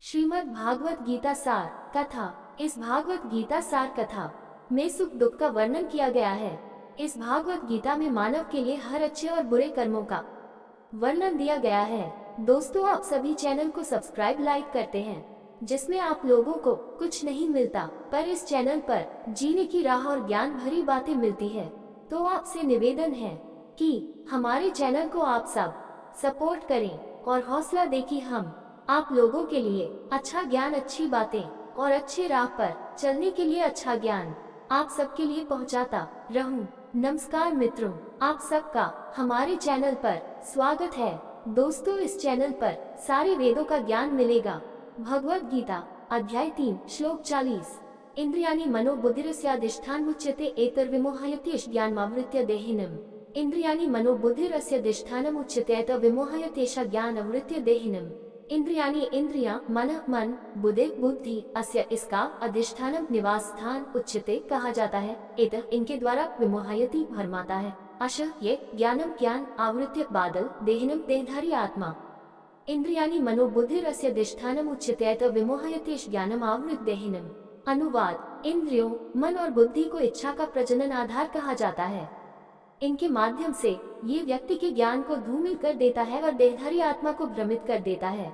श्रीमद् भागवत गीता सार कथा। इस भागवत गीता सार कथा में सुख दुख का वर्णन किया गया है। इस भागवत गीता में मानव के लिए हर अच्छे और बुरे कर्मों का वर्णन दिया गया है। दोस्तों, आप सभी चैनल को सब्सक्राइब लाइक करते हैं, जिसमें आप लोगों को कुछ नहीं मिलता, पर इस चैनल पर जीने की राह और ज्ञान भरी बातें मिलती है। तो आपसे निवेदन है कि हमारे चैनल को आप सब सपोर्ट करें और हौसला दें कि हम आप लोगों के लिए अच्छा ज्ञान, अच्छी बातें और अच्छे राह पर चलने के लिए अच्छा ज्ञान आप सबके लिए पहुंचाता रहूं। नमस्कार मित्रों, आप सबका हमारे चैनल पर स्वागत है। दोस्तों, इस चैनल पर सारे वेदों का ज्ञान मिलेगा। भगवद गीता अध्याय 3 श्लोक 40। इंद्रियाणि मनोबुद्धिरस्याधिष्ठान उच्यते एतर्विमोहयति ज्ञानमावृत्य देहिनम्। इंद्रियाणि मनोबुद्धिरस्याधिष्ठानम् उच्यते एतर्विमोहयतेषा ज्ञानमावृत्य देहिनम्। इंद्रियाणि इंद्रियां, मन मन, बुद्धि बुद्धि, अस्य इसका अधिष्ठानम निवास स्थान उच्यते कहा जाता है। इत इनके द्वारा विमोहयति भरमाता है। अश ये ज्ञानम ज्ञान, आवृत्य बादल, देहिनम देहधारी आत्मा। इंद्रियाणि मनोबुद्धिरस्य अधिष्ठानम उच्यते इत विमोहयति ज्ञानम आवृत देहिनम। अनुवाद: इंद्रियों, मन और बुद्धि को इच्छा का प्रजनन आधार कहा जाता है। इनके माध्यम से ये व्यक्ति के ज्ञान को धूमिल कर देता है और देहधारी आत्मा को भ्रमित कर देता है।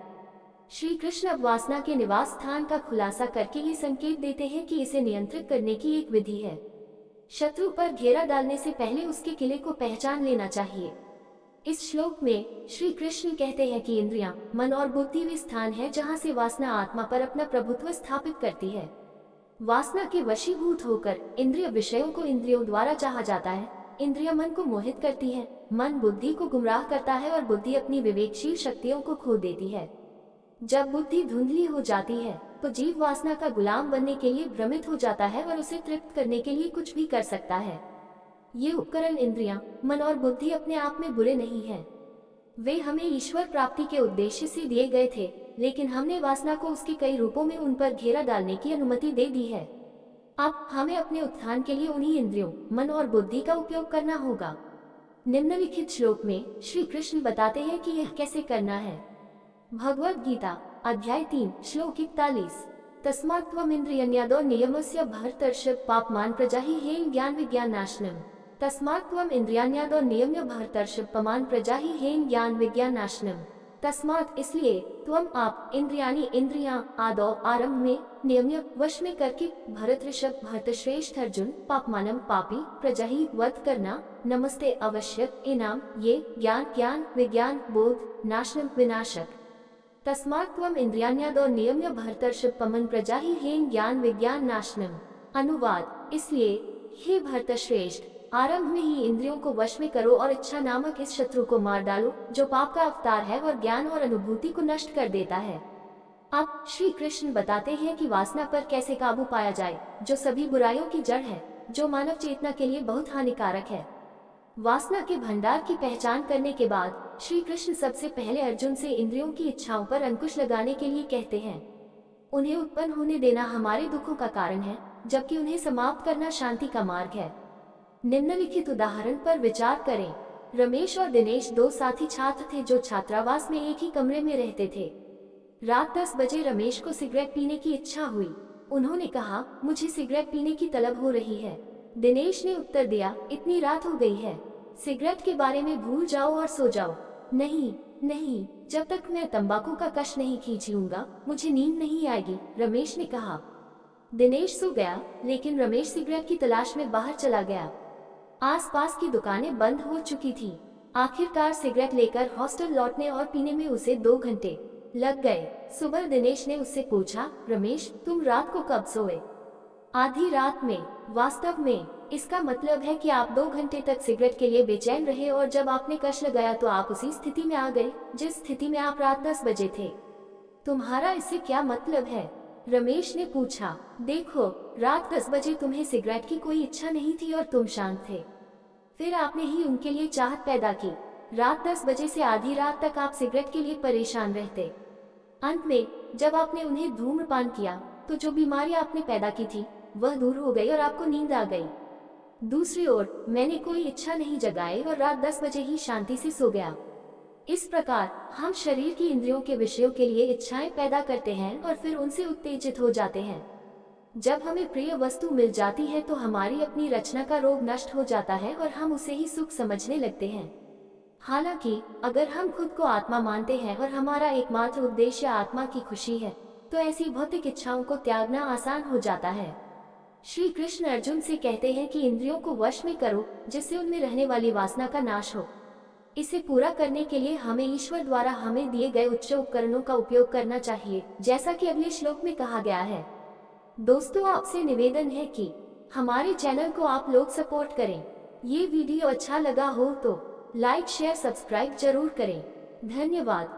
श्री कृष्ण अब वासना के निवास स्थान का खुलासा करके ये संकेत देते हैं कि इसे नियंत्रित करने की एक विधि है। शत्रु पर घेरा डालने से पहले उसके किले को पहचान लेना चाहिए। इस श्लोक में श्री कृष्ण कहते हैं कि इंद्रियां, मन और बुद्धि वे स्थान है जहाँ से वासना आत्मा पर अपना प्रभुत्व स्थापित करती है। वासना के वशीभूत होकर इंद्रिय विषयों को इंद्रियों द्वारा चाहा जाता है। इंद्रिया मन को मोहित करती है, मन बुद्धि को गुमराह करता है और बुद्धि अपनी विवेकशील शक्तियों को खो देती है। जब बुद्धि धुंधली हो जाती है तो जीव वासना का गुलाम बनने के लिए भ्रमित हो जाता है और उसे तृप्त करने के लिए कुछ भी कर सकता है। ये उपकरण इंद्रियां, मन और बुद्धि अपने आप में बुरे नहीं हैं। वे हमें ईश्वर प्राप्ति के उद्देश्य से दिए गए थे, लेकिन हमने वासना को उसके कई रूपों में उन पर घेरा डालने की अनुमति दे दी है। अब हमें अपने उत्थान के लिए उन्हीं इंद्रियों, मन और बुद्धि का उपयोग करना होगा। निम्नलिखित श्लोक में श्री कृष्ण बताते हैं कि यह कैसे करना है। भगवद गीता अध्याय 3 श्लोक 41। तस्मात् त्वम् इंद्रियाण्यादौ नियमस्य भर्तर्षभ पापमान प्रजाहि हेन ज्ञान विज्ञान नाशनम्। तस्मात् त्वम् इंद्रियाण्यादौ नियम्य भर्तर्षभ पमान प्रजाहि हेन ज्ञान विज्ञान नाशनम्। तस्मात् इसलिए, त्वम आप, इंद्रियाणि इंद्रियां, आदौ आरंभ में, नियम्य वश में करके, भरत ऋषभ भरत श्रेष्ठ अर्जुन, पापमानम पापी, प्रजाहि वध करना, नमस्ते आवश्यक, इनाम ये, ज्ञान ज्ञान, विज्ञान बोध, नाशनम विनाशक। तस्मात् त्वम् इंद्रियाण्यादौ नियम्य भर्तर्षभ पमन प्रजाहि हेन ज्ञान विज्ञान नाशनम। अनुवाद: इसलिए हे भरतश्रेष्ठ, आरंभ में ही इंद्रियों को वश में करो और इच्छा नामक इस शत्रु को मार डालो, जो पाप का अवतार है और ज्ञान और अनुभूति को नष्ट कर देता है। अब श्री कृष्ण बताते हैं कि वासना पर कैसे काबू पाया जाए, जो सभी बुराइयों की जड़ है, जो मानव चेतना के लिए बहुत हानिकारक है। वासना के भंडार की पहचान करने के बाद श्री कृष्ण सबसे पहले अर्जुन से इंद्रियों की इच्छाओं पर अंकुश लगाने के लिए कहते हैं। उन्हें उत्पन्न होने देना हमारे दुखों का कारण है, जबकि उन्हें समाप्त करना शांति का मार्ग है। निम्नलिखित उदाहरण पर विचार करें। रमेश और दिनेश दो साथी छात्र थे जो छात्रावास में एक ही कमरे में रहते थे। रात 10 बजे रमेश को सिगरेट पीने की इच्छा हुई। उन्होंने कहा, मुझे सिगरेट पीने की तलब हो रही है। दिनेश ने उत्तर दिया, इतनी रात हो गई है, सिगरेट के बारे में भूल जाओ और सो जाओ। नहीं नहीं, जब तक मैं तंबाकू का कश नहीं खींच लूंगा मुझे नींद नहीं आएगी, रमेश ने कहा। दिनेश सो गया, लेकिन रमेश सिगरेट की तलाश में बाहर चला गया। आसपास की दुकानें बंद हो चुकी थी। आखिरकार सिगरेट लेकर हॉस्टल लौटने और पीने में उसे 2 घंटे लग गए। सुबह दिनेश ने उससे पूछा, रमेश तुम रात को कब सोए? आधी रात में। वास्तव में इसका मतलब है कि आप 2 घंटे तक सिगरेट के लिए बेचैन रहे और जब आपने कश लगाया तो आप उसी स्थिति में आ गए जिस स्थिति में आप रात 10 बजे थे। तुम्हारा इससे क्या मतलब है? रमेश ने पूछा। देखो, रात 10 बजे तुम्हें सिगरेट की कोई इच्छा नहीं थी और तुम शांत थे। फिर आपने ही उनके लिए चाहत पैदा की। रात 10 बजे से आधी रात तक आप सिगरेट के लिए परेशान रहते। अंत में जब आपने उन्हें धूम्रपान किया तो जो बीमारियां आपने पैदा की थी वह दूर हो गई और आपको नींद आ गई। दूसरी ओर मैंने कोई इच्छा नहीं जगाई और रात 10 बजे ही शांति से सो गया। इस प्रकार हम शरीर की इंद्रियों के विषयों के लिए इच्छाएं पैदा करते हैं और फिर उनसे उत्तेजित हो जाते हैं। जब हमें प्रिय वस्तु मिल जाती है तो हमारी अपनी रचना का रोग नष्ट हो जाता है और हम उसे ही सुख समझने लगते हैं। हालांकि अगर हम खुद को आत्मा मानते हैं और हमारा एकमात्र उद्देश्य आत्मा की खुशी है, तो ऐसी भौतिक इच्छाओं को त्यागना आसान हो जाता है। श्री कृष्ण अर्जुन से कहते हैं कि इंद्रियों को वश में करो, जिससे उनमें रहने वाली वासना का नाश हो। इसे पूरा करने के लिए हमें ईश्वर द्वारा हमें दिए गए उच्च उपकरणों का उपयोग करना चाहिए, जैसा कि अगले श्लोक में कहा गया है। दोस्तों, आपसे निवेदन है कि हमारे चैनल को आप लोग सपोर्ट करें। ये वीडियो अच्छा लगा हो तो लाइक शेयर सब्सक्राइब जरूर करें। धन्यवाद।